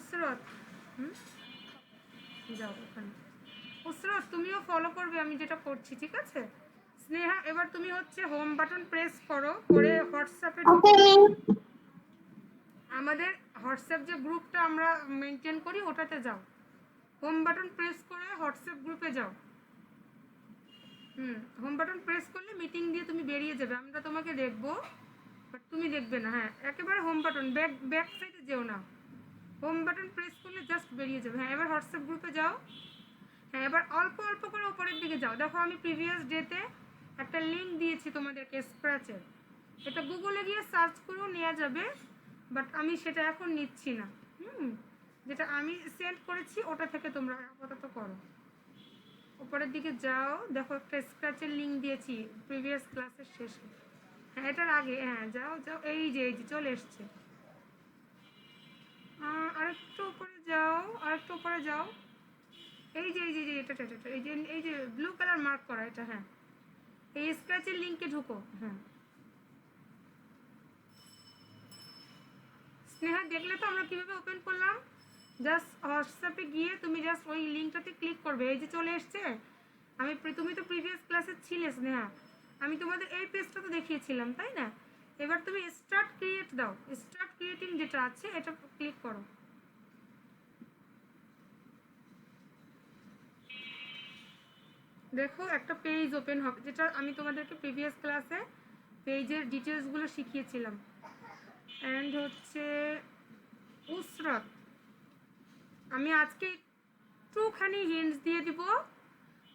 নুসরত যাও ওখানে। নুসরত তুমিও ফলো করবে আমি যেটা করছি, ঠিক আছে? স্নেহা এবার তুমি হচ্ছে হোম বাটন প্রেস করো, করে হোয়াটসঅ্যাপে আমাদের হোয়াটসঅ্যাপ যে গ্রুপটা আমরা মেনটেন করি ওটাতে যাও। হোম বাটন প্রেস করে হোয়াটসঅ্যাপ গ্রুপে যাও। হোম বাটন প্রেস করলে মিটিং দিয়ে তুমি বেরিয়ে যাবে, আমরা তোমাকে দেখবো বাট তুমি দেখবে না। হ্যাঁ একেবারে হোম বাটন ব্যাক সাইডে যেও না, হোম বাটন প্রেস করলে জাস্ট বেরিয়ে যাবে। হ্যাঁ এবার হোয়াটসঅ্যাপ গ্রুপে যাও। হ্যাঁ এবার অল্প অল্প করে উপরের দিকে যাও। দেখো আমি প্রিভিয়াস ডেতে একটা লিঙ্ক দিয়েছি তোমাদেরকে স্ক্র্যাচের, এটা গুগলে গিয়ে সার্চ করেও নেওয়া যাবে, বাট আমি সেটা এখন নিচ্ছি না। যেটা আমি সেন্ড করেছি ওটা থেকে তোমরা আপাতত করো। উপরের দিকে যাও, দেখো একটা স্ক্র্যাচের লিঙ্ক দিয়েছি প্রিভিয়াস ক্লাসের শেষে। হ্যাঁ এটার আগে, হ্যাঁ যাও যাও, এই যে চলে এসছে। আরেকটু উপরে যাও, আরেকটু উপরে যাও, এই যে এটা এই যে ব্লু কালার মার্ক করা এটা। হ্যাঁ এই স্ক্র্যাচের লিঙ্কে ঢুকো। হ্যাঁ স্নেহা দেখলে তো আমরা কিভাবে ওপেন করলাম? জাস্ট হোয়াটসঅ্যাপে গিয়ে তুমি জাস্ট ওই লিঙ্কটাতে ক্লিক করবে, এই যে চলে এসছে। তুমি তো প্রিভিয়াস ক্লাসে ছিলে স্নেহা, আমি তোমাদের এই পেজটা তো দেখিয়েছিলাম তাই না? এবার তুমি স্টার্ট ক্রিয়েট দাও, স্টার্ট ক্রিয়েটিং যেটা আছে এটা ক্লিক করো। দেখো একটা পেজ ওপেন হবে, যেটা আমি তোমাদেরকে প্রিভিয়াস ক্লাসে পেজের ডিটেলসগুলো শিখিয়েছিলাম। অ্যান্ড হচ্ছে উসরাত, আমি আজকে একটুখানি হিন্টস দিয়ে দিব,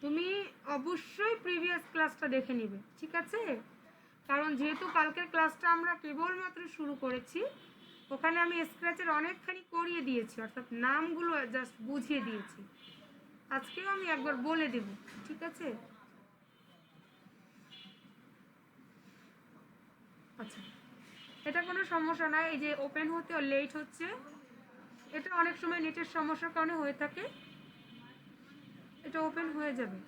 তুমি অবশ্যই প্রিভিয়াস ক্লাসটা দেখে নিবে, ঠিক আছে? কারণ যেহেতু কালকের ক্লাসটা আমরা কেবলমাত্র শুরু করেছি, ওখানে আমি স্ক্র্যাচের অনেকখানি করিয়ে দিয়েছি, অর্থাৎ নামগুলো জাস্ট বুঝিয়ে দিয়েছি। আজকেও আমি একবার বলে দেব, ঠিক আছে? আচ্ছা এটা কোনো সমস্যা নয়, এই যে ওপেন হতে লেট হচ্ছে, এটা অনেক সময় নেটের সমস্যার কারণে হয়ে থাকে, এটা ওপেন হয়ে যাবে।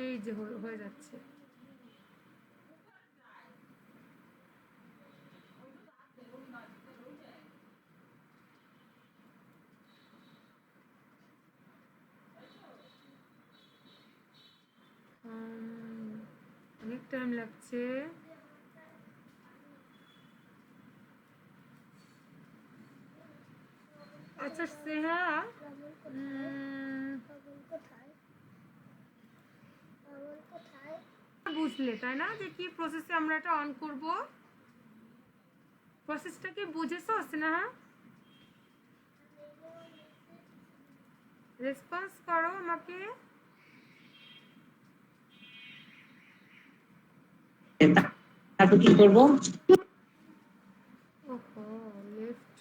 এই যে হয়ে যাচ্ছে। অনেক টাইম লাগছে। আচ্ছা স্নেহা বুঝলে তাই না যে কি প্রসেসে আমরা এটা অন করব? প্রসেসটা কি বুঝেছো স্নেহা? রেসপন্স করো আমাকে। তারপর কি করবো? ওহো লেফট।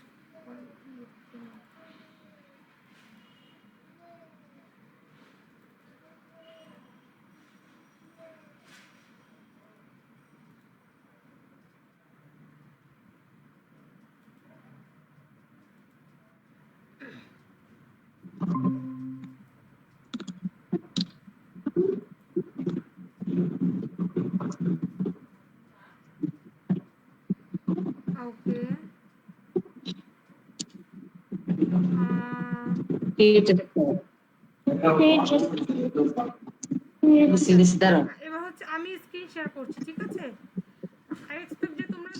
ওকে এবার হচ্ছে আমি স্ক্রিন শেয়ার করছি, ঠিক আছে? আই এক্সপেক্ট যে তোমরা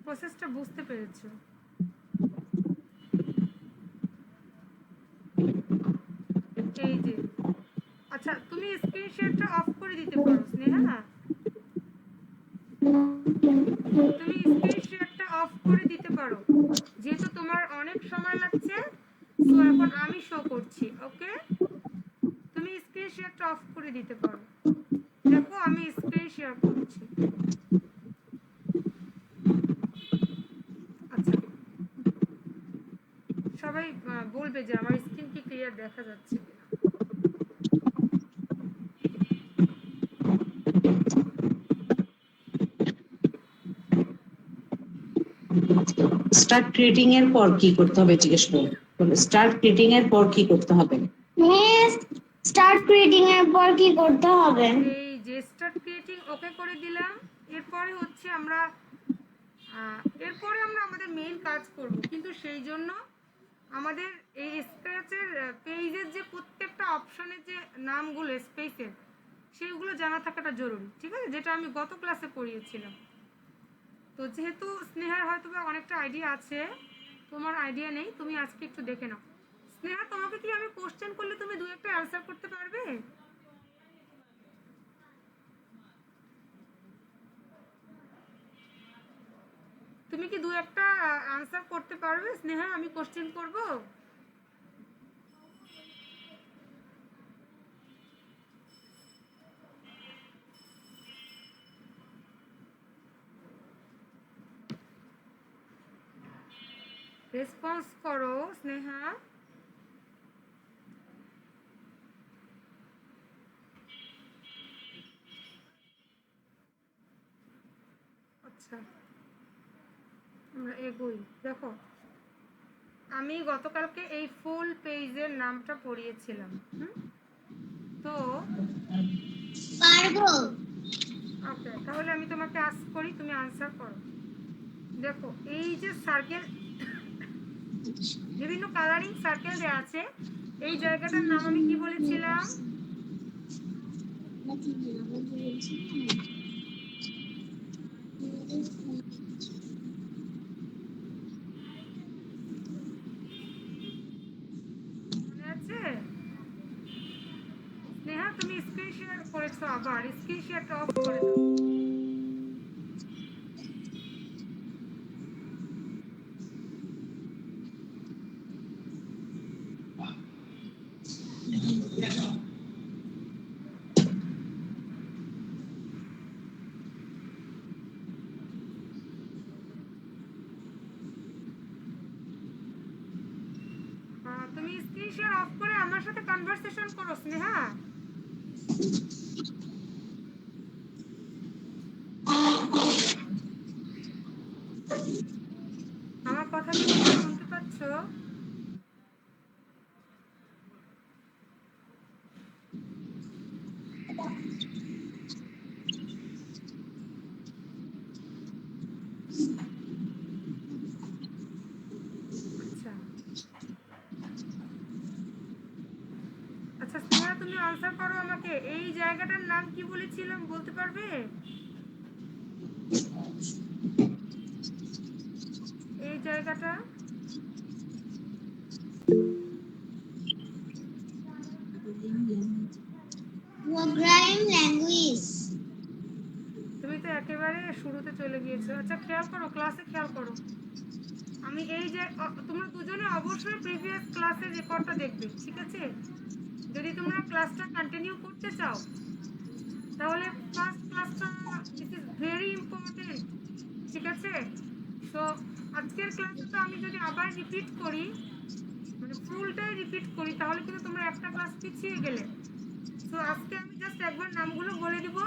প্রসেসটা বুঝতে পেরেছো। এই যে আচ্ছা তুমি স্ক্রিন শেয়ারটা অফ করে দিতে পারো স্নেহা, তুমি স্ক্রিন শেয়ারটা অফ করে দিতে পারো, যেহেতু তোমার অনেক সময় লাগছে। সো এখন আমি শো করছি, ওকে? তুমি স্ক্রিন শেয়ারটা অফ করে দিতে পারো। দেখো আমি স্ক্রিন শেয়ার করছি। আচ্ছা সবাই বলবে যে আমার স্ক্রিন কি ক্লিয়ার দেখা যাচ্ছে কিনা। স্টার্ট ক্রিয়েটিং এর পর কি করতে হবে জিজ্ঞেস করো। স্টার্ট ক্রিয়েটিং এর পর কি করতে হবে? স্টার্ট ক্রিয়েটিং এর পর কি করতে হবে? এই যে স্টার্ট ক্রিয়েটিং ওকে করে দিলাম, এরপরে হচ্ছে আমরা এরপরে আমরা আমাদের মেইন কাজ করব, কিন্তু সেই জন্য আমাদের এই স্ক্র্যাচের পেজের যে প্রত্যেকটা অপশনের যে নামগুলো স্পেসের সেইগুলো জানা থাকাটা জরুরি, ঠিক আছে, যেটা আমি গত ক্লাসে পড়িয়েছিলাম। তো যেহেতু স্নেহার হয়তো বা অনেকটা আইডিয়া আছে, তোমার আইডিয়া নেই, তুমি আজকে একটু দেখে নাও। স্নেহা, তোমাকে কি আমি কোশ্চেন করলে তুমি দু একটা অ্যান্সার করতে পারবে? তুমি কি দু একটা আনসার করতে পারবে স্নেহা? আমি কোশ্চেন করব। রেসপন্স করো স্নেহা। আচ্ছা, আমরা এগোই। দেখো, আমি গতকালকে এই ফুল পেজের নামটা পড়িয়েছিলাম। তো পারবো। ওকে, তাহলে আমি তোমাকে আস্ক করি, তুমি আনসার করো। দেখো, এই যে সার্কেল, বিভিন্ন কালারিং সার্কেল দেওয়া আছে, এই জায়গাটার নাম আমি কি বলেছিলাম? মনে আছে? স্নেহা, তুমি স্ক্রিন শেয়ার করেছো, আবার স্ক্রিন শেয়ারটা অফ করে দাও। তুমি স্ক্রিন শেয়ার অফ করে আমার সাথে কনভারসেশন করো স্নেহা। আমার কথা কি তুমি শুনতে পাচ্ছ? আচ্ছা আচ্ছা স্নেহা, তুমি আনসার করো আমাকে। এই জায়গাটার নাম কি বলেছিলাম, বলতে পারবে? এই জায়গাটা প্রোগ্রামিং ল্যাঙ্গুয়েজ। তুমি তো একেবারে শুরুতে চলে গিয়েছো। আচ্ছা, খেয়াল করো, ক্লাসে খেয়াল করো। আমি এই যে তোমরা দুজনে অবশ্যই প্রিভিয়াস ক্লাসের রেকর্ডটা দেখবে, ঠিক আছে? যদি তোমরা ক্লাসটা কন্টিনিউ করতে চাও তাহলে ফার্স্ট ক্লাসটা দিস ইজ ভেরি ইম্পর্টেন্ট, ঠিক আছে? তো আজকের ক্লাসটা আমি যদি আবার রিপিট করি, মানে ফুলটাই রিপিট করি, তাহলে কিন্তু তোমরা একটা ক্লাস পিছিয়ে গেলে। তো আজকে আমি জাস্ট একবার নামগুলো বলে দিব,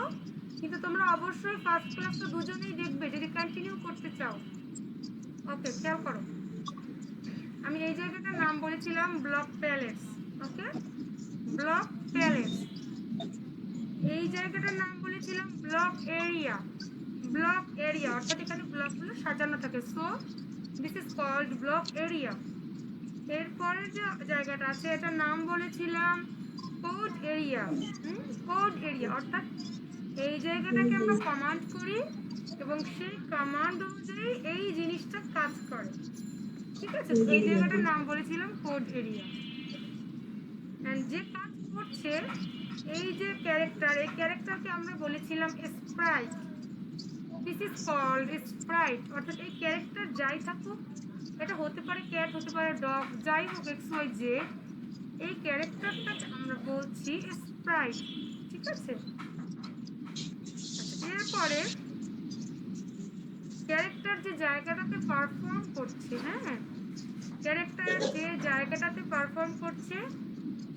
কিন্তু তোমরা অবশ্যই ফার্স্ট ক্লাসটা দুজনেই দেখবে যদি কন্টিনিউ করতে চাও। ওকে, খেয়াল করো। আমি এই জায়গাটার নাম বলেছিলাম ব্লক প্যালেস। ওকে, ব্লক প্যালেস। এই জায়গাটার নাম বলেছিলাম ব্লক এরিয়া। ব্লক এরিয়া অর্থাৎ এখানে ব্লকগুলো সাজানো থাকে, so this is called block area. এরপরের যে জায়গাটা আছে এটার নাম বলেছিলাম কোড এরিয়া। কোড এরিয়া অর্থাৎ এই জায়গাটাকে আমরা কমান্ড করি এবং সেই কমান্ড অনুযায়ী এই জিনিসটা কাজ করে, ঠিক আছে? তো এই জায়গাটার নাম বলেছিলাম কোড এরিয়া। এন্ড যে কাজ করছে এই যে ক্যারেক্টার, এই ক্যারেক্টারকে আমরা বলেছিলাম sprite. This is called sprite অর্থাৎ এই ক্যারেক্টার যাই থাকুক, এটা হতে পারে ক্যাট, হতে পারে ডগ, যাই হোক এক্স ওয়াই জেড, এই ক্যারেক্টারটাকে আমরা বলছি স্প্রাইট, ঠিক আছে? আচ্ছা, এরপরে ক্যারেক্টার যে জায়গাটাতে পারফর্ম করছে, হ্যাঁ, ক্যারেক্টার যে জায়গাটাতে পারফর্ম করছে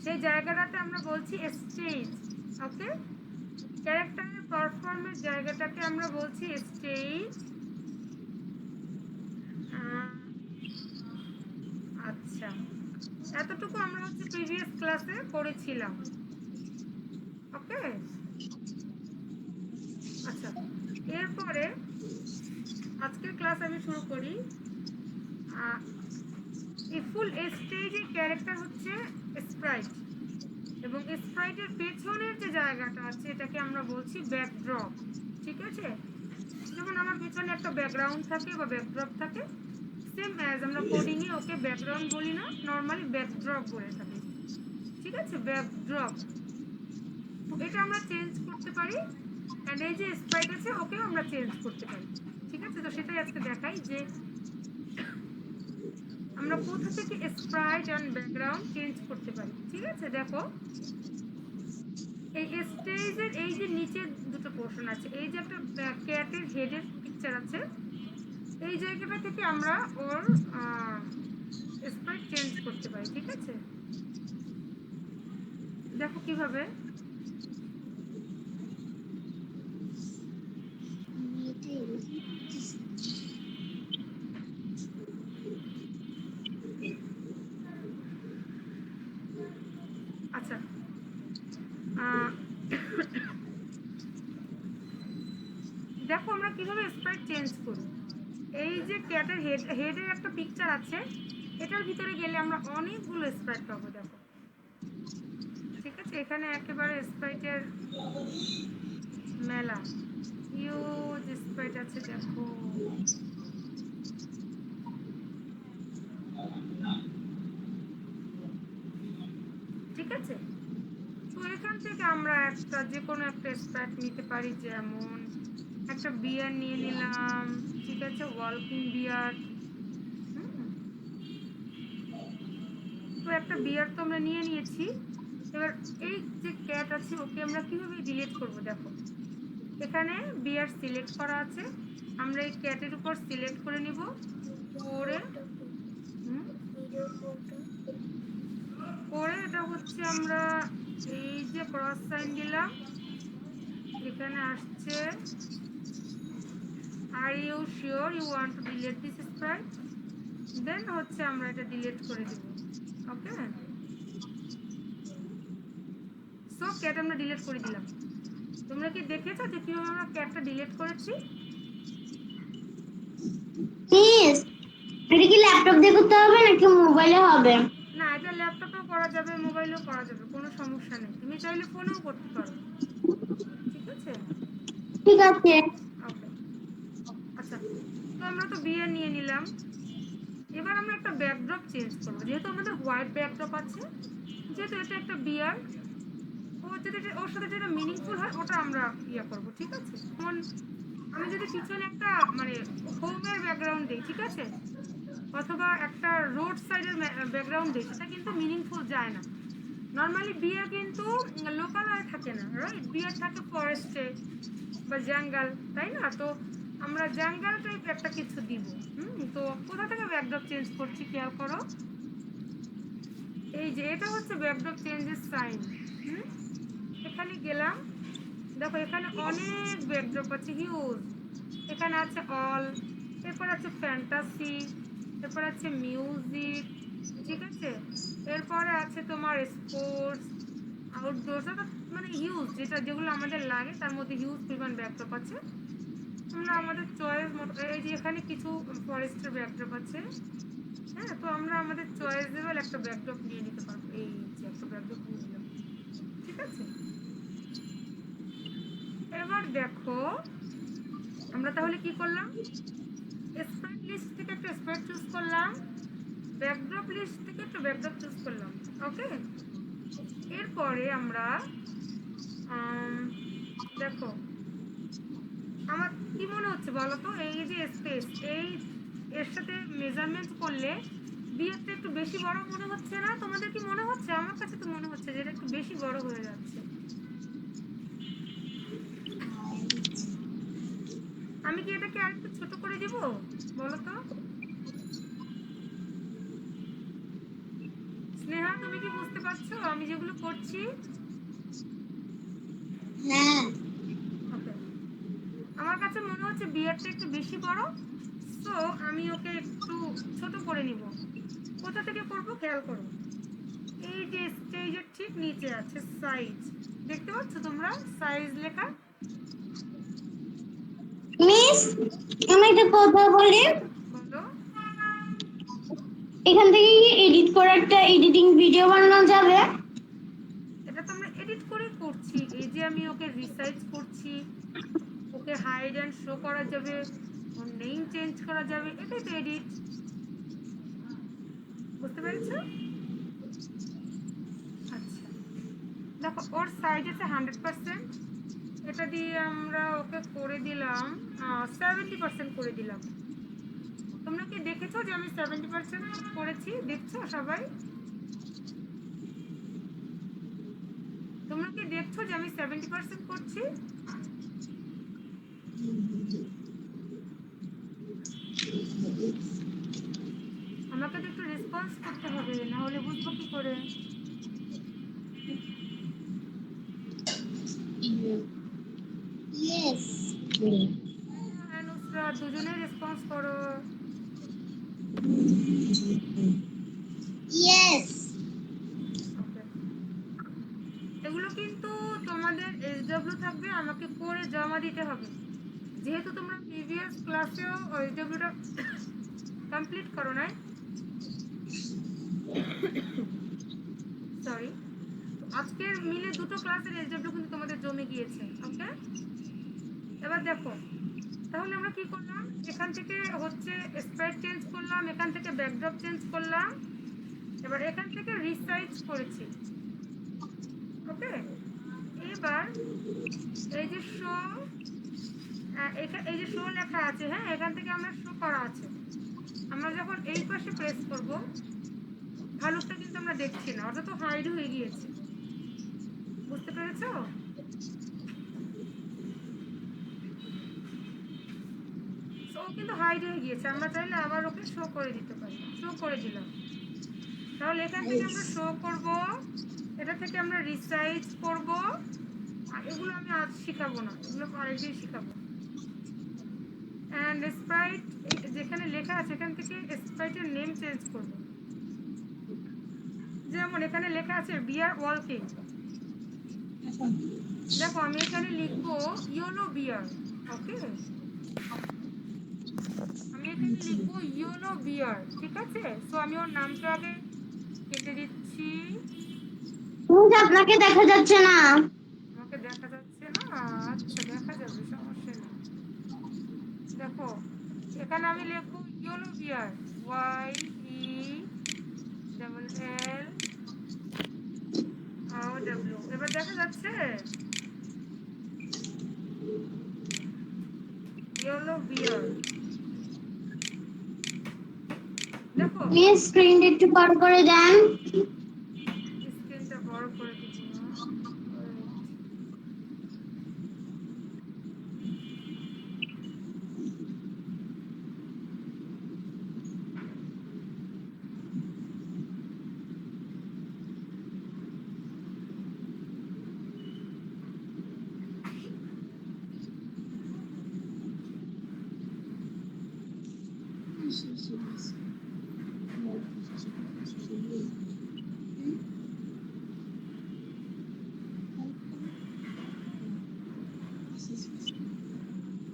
সেই জায়গাটাতে আমরা বলছি স্টেজ। ওকে, ক্যারেক্টারের পারফর্মের জায়গাটাকে আমরা বলছি স্টেজ। আচ্ছা, এতটুকু আমরা হচ্ছে প্রিভিয়াস ক্লাসে পড়েছিলাম। ওকে, আচ্ছা, এরপরে আজকের ক্লাস ক্লাস আমি শুরু করি। এই ফুল স্টেজের ক্যারেক্টার হচ্ছে স্প্রাইট, এবং স্প্রাইটের পেছনের যে জায়গাটা আছে এটাকে আমরা বলছি ব্যাকড্রপ। ঠিক আছে, যেমন আমার পেছনে একটা ব্যাকগ্রাউন্ড থাকে বা ব্যাকড্রপ থাকে, সেম অ্যাজ আমরা কোডিংয়ে ওকে ব্যাকগ্রাউন্ড বলি না, নর্মালি ব্যাকড্রপ বলে থাকি। ঠিক আছে, ব্যাকড্রপ। এটা আমরা চেঞ্জ করতে পারি, অ্যান্ড এই যে স্প্রাইট আছে ওকেও আমরা চেঞ্জ করতে পারি। ঠিক আছে, তো সেটাই আজকে দেখাই যে আমরা কোথা থেকে স্প্রাইট অ্যান্ড ব্যাকগ্রাউন্ড চেঞ্জ করতে পারি। ঠিক আছে, দেখো এই স্টেজের এই যে নিচে দুটো পোর্শন আছে, এই যে একটা ক্যাটের হেডের পিকচার আছে, এই জায়গাটা থেকে আমরা ওর স্প্রাইট চেঞ্জ করতে পারি। ঠিক আছে, দেখো কিভাবে। আচ্ছা, দেখো আমরা কিভাবে স্প্রাইট চেঞ্জ করি। এই যে ক্যাটের হেডের একটা পিকচার আছে, এটার ভিতরে গেলে আমরা অনেকগুলো স্প্রাইট পাবো। দেখো, ঠিক আছে, এখানে একেবারে স্প্রাইটের মেলা, ইউজ স্প্রাইট আছে। দেখো, ঠিক আছে, তো এখান থেকে আমরা একটা যে কোনো একটা স্প্রাইট নিতে পারি, যেমন একটা বিয়ার নিয়ে নিলাম। ঠিক আছে, ওয়ালকিং বিয়ার। তো একটা বিয়ার তো আমরা নিয়ে নিয়েছি। এবার এই যে ক্যাট আছে ওকে আমরা কিভাবে ডিলিট করব। দেখো, এখানে বিয়ার সিলেক্ট করা আছে, আমরা এই ক্যাটের উপর সিলেক্ট করে নিব, করে করে এটা হচ্ছে আমরা এই যে ক্রস সাইন দিলাম, এখানে আসছে are you sure you want to delete this sprite, then হচ্ছে আমরা এটা ডিলিট করে দেব। ওকে, সো ক্যাট আমরা ডিলিট করে দিলাম। তোমরা কি দেখেছো যে কিভাবে আমরা ক্যাটটা ডিলিট করেছি? মিস, এটা কি ল্যাপটপ দিয়ে করতে হবে নাকি মোবাইলে হবে? না, এটা ল্যাপটপেও করা যাবে, মোবাইলেও করা যাবে, কোনো সমস্যা নেই। তুমি চাইলে ফোনেও করতে পারো। ঠিক আছে, ঠিক আছে। ওকে। আচ্ছা, তো আমরা তো বিয়ার নিয়ে নিলাম। এবার আমরা একটা ব্যাকড্রপ চেঞ্জ করবো, যেহেতু আমাদের হোয়াইট ব্যাকড্রপ আছে, যেহেতু এটা একটা বিয়ার, ও যদি ওর সাথে যেটা মিনিংফুল হয় ওটা আমরা ইয়ে করবো। ঠিক আছে, যেমন আমি যদি পিছনে একটা মানে হোমের ব্যাকগ্রাউন্ড দিই, ঠিক আছে, অথবা একটা রোড সাইডের ব্যাকগ্রাউন্ড দিই, সেটা কিন্তু মিনিংফুল যায় না। নর্মালি বিয়ার কিন্তু লোকালয়ে থাকে না, রাইট? বিয়ার থাকে ফরেস্টে বা জঙ্গল, তাই না? তো আমরা জঙ্গল টাইপ একটা কিছু দিব। তো কোথা থেকে ব্যাকড্রপ চেঞ্জ করছি খেয়াল করো, এই যে এটা হচ্ছে ব্যাকড্রপ চেঞ্জের সাইন। এখানে গেলাম, দেখো এখানে অনেক ব্যাকড্রপ আছে, হিউজ। এখানে আছে অল, এরপর আছে ফ্যান্টাসি, এরপর আছে মিউজিক, ঠিক আছে, এরপরে আছে তোমার স্পোর্টস, আউটডোর, মানে হিউজ, যেগুলো আমাদের লাগে তার মধ্যে হিউজ পরিমাণ ব্যাকড্রপ আছে। আমরা আমাদের চয়েস মতো, এই যে এখানে কিছু ফরেস্টের ব্যাকড্রপ আছে, হ্যাঁ, তো আমরা আমাদের চয়েসেবল একটা ব্যাকড্রপ নিয়ে নিতে পারবো। এই যে একটা ব্যাকড্রপ নিয়ে নিলাম, ঠিক আছে। এবার দেখো আমরা তাহলে কি করলাম, স্প্রাইট লিস্ট থেকে একটা স্প্রাইট চুজ করলাম, ব্যাকড্রপ লিস্ট থেকে একটা ব্যাকড্রপ চুজ করলাম। ওকে, এরপরে আমরা দেখো আমার কি মনে হচ্ছে বলো তো, এই যে স্পেস, এই এর সাথে মেজারমেন্ট করলে বিয়েটা একটু বেশি বড় মনে হচ্ছে না? তোমাদের কি মনে হচ্ছে? আমার কাছে তো মনে হচ্ছে যে এটা একটু বেশি বড় হয়ে যাচ্ছে। আমি কি এটাকে আরেকটু ছোট করে দিব বলো তো? স্নেহা, তুমি কি বুঝতে পারছো আমি যেগুলো করছি? হ্যাঁ, ওকে, আমার কাছে মনে হচ্ছে বিয়ারটা একটু বেশি বড়, সো আমি ওকে একটু ছোট করে নিব। কোথা থেকে করব খেয়াল করো, এই যে স্টেজের ঠিক নিচে আছে সাইজ, দেখতে পাচ্ছ তোমরা সাইজ লেখা? মিস মিস, আমি একটা কথা বলি। বলো। এখান থেকে কি এডিট করা একটা এডিটিং ভিডিও বানানো যাবে? এটা তো আমরা এডিট করেই করছি, এই যে আমি ওকে রিসাইজ করছি, ওকে হাইড অ্যান্ড শো করা যাবে, ওর নেম চেঞ্জ করা যাবে, এটাই তো এডিট। বুঝতে পেরেছো? আচ্ছা, দেখো ওর সাইজ আছে 100%, এটা দিয়ে আমরা ওকে করে দিলাম 70% করে দিলাম। তোমরা কি দেখেছো যে আমি 70% করেছি? দেখছো সবাই? তোমরা কি দেখছো যে আমি 70% করছি? আমাকে তো একটু রেসপন্স করতে হবে, না হলে বুঝবো কি করে? ইয়েস। হ্যাঁ নুসরাত, দুজনে রেসপন্স করো। ইয়েস। ওকে, এগুলো কিন্তু তোমাদের এসডব্লিউ থাকবে, আমাকে করে জমা দিতে হবে। যেহেতু তোমরা প্রিভিয়াস ক্লাসেও এসডব্লিউটা কমপ্লিট করো নাই, সরি, আজকের মিলে দুটো ক্লাসের এসডব্লিউ কিন্তু তোমাদের জমে গিয়েছে। ওকে, এবার দেখো, তাহলে আমরা কি করলাম, এখান থেকে হচ্ছে স্প্রাইট চেঞ্জ করলাম, এখান থেকে ব্যাকড্রপ চেঞ্জ করলাম, এবার এখান থেকে রিসাইজ করেছি। ওকে, এবার এই যে শো, এই যে শো লেখা আছে, হ্যাঁ এখান থেকে আমরা শো করা আছে, আমরা যখন এই পাশে প্রেস করব, ভালুকটা কিন্তু আমরা দেখছি না, ওটা তো হাইড হয়ে গিয়েছে। বুঝতে পেরেছো? ও কিন্তু হাইড হয়ে গিয়েছে, আমরা চাইলে আবার ওকে শো করে দিতে পারি। শো করে দিলাম, তাহলে এখান থেকে আমরা শো করব, এটা থেকে আমরা রিসাইজ করব। আর এগুলো আমি আজ শিখাবো না, এগুলো আরেকদিন শিখাবো। অ্যান্ড স্প্রাইট যেখানে লেখা আছে এখান থেকে স্প্রাইটের নেম চেঞ্জ করব। যেমন এখানে লেখা আছে বিয়ার ওয়ালকিং, দেখো আমি এখানে লিখবো ইয়েলো বিয়ার। ওকে, আমি এখানে লিখবো ইয়েলো বিয়ার, ঠিক আছে? সো আমি ওর নামটা আগে কেটে দিচ্ছি। মিস, আপনাকে দেখা যাচ্ছে না। আমাকে দেখা যাচ্ছে না? আচ্ছা, দেখা যাবে, সমস্যা নেই। দেখো এখানে আমি লিখবো yellow bear, Y E double L O W. এবার দেখা যাচ্ছে ইয়েলো বিয়ার, দেখো মিস, স্ক্রিনটা একটু বড় করে দেন। স্ক্রিনটা বড় করে দিব।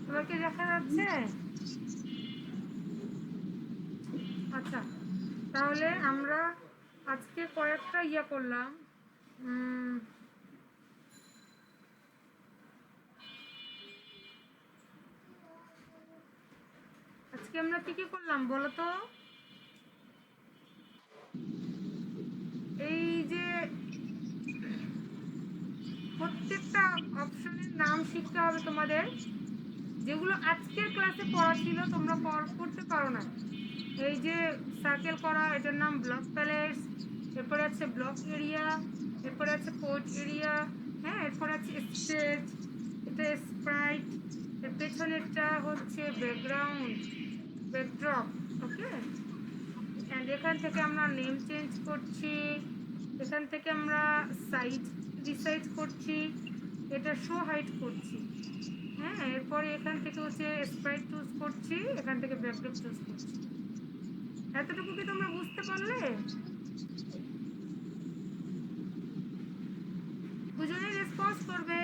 এবার কি দেখা যাচ্ছে? আচ্ছা, তাহলে আমরা আজকে কয়েকটা ইয়া করলাম। আজকে আমরা কি কি করলাম বলো তো? এই যে প্রত্যেকটা অপশনের নাম শিখতে হবে তোমাদের, যেগুলো আজকের ক্লাসে পড়া ছিল তোমরা করতে পারো না। এই যে সার্কেল করা, এটার নাম ব্লক প্যালেটস, এরপরে আছে ব্লক এরিয়া, এরপরে আছে কোড এরিয়া, হ্যাঁ এরপরে আছে স্টেজ, এটা স্প্রাইট, এর পেছনেরটা হচ্ছে ব্যাকগ্রাউন্ড, ব্যাকড্রপ। ওকে, অ্যান্ড এখান থেকে আমরা নেম চেঞ্জ করছি, এখান থেকে আমরা সাইজ রিসাইজ করছি, এটা শো হাইট করছি, হ্যাঁ এরপরে এখান থেকে হচ্ছে স্প্রাইট চুজ করছি, এখান থেকে ব্যাকড্রপ চুজ করছি। এতটুকু কি তোমরা বুঝতে পারলে? দুজনেই রেসপন্স করবে।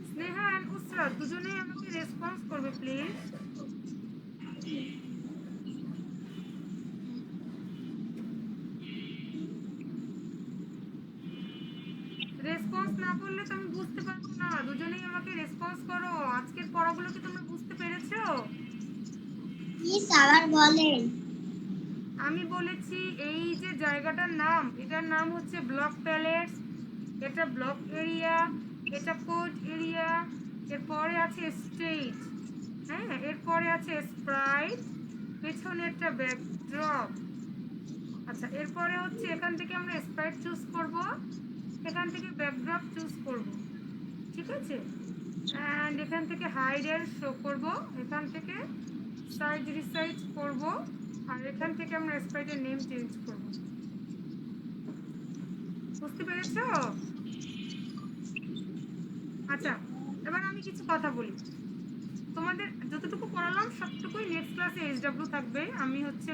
স্নেহা এন্ড উসরা দুজনেই আমাকে রেসপন্স করবে প্লিজ। রেসপন্স না করলে তো আমি বুঝতে পারবো না। দুজনেই আমাকে রেসপন্স করো। আজকের পড়াগুলো কি তোমরা বুঝতে পেরেছো? প্লিজ আবার বলেন। আমি বলেছি এই যে জায়গাটার নাম, এটার নাম হচ্ছে ব্লক প্যালেস, এটা ব্লক এরিয়া, এটা কোর্ট এরিয়া, এরপরে আছে স্টেজ, হ্যাঁ, এরপরে আছে স্প্রাইট, পেছনে একটা ব্যাকড্রপ। আচ্ছা, এরপরে হচ্ছে এখান থেকে আমরা স্প্রাইট চুজ করব, এখান থেকে ব্যাকড্রপ চুজ করব, ঠিক আছে। অ্যান্ড এখান থেকে হাইড এন্ড শো করব, এখান থেকে সাইজ রিসাইজ করব, আর এখান থেকে আমরা স্প্রাইটের নেম চেঞ্জ করব। বুঝতে পেরেছো? আচ্ছা, এবার আমি কিছু কথা বলি। তোমাদের যতটুকু পড়ালাম সবটুকুই নেক্সট ক্লাসে SW থাকবে। আমি হচ্ছে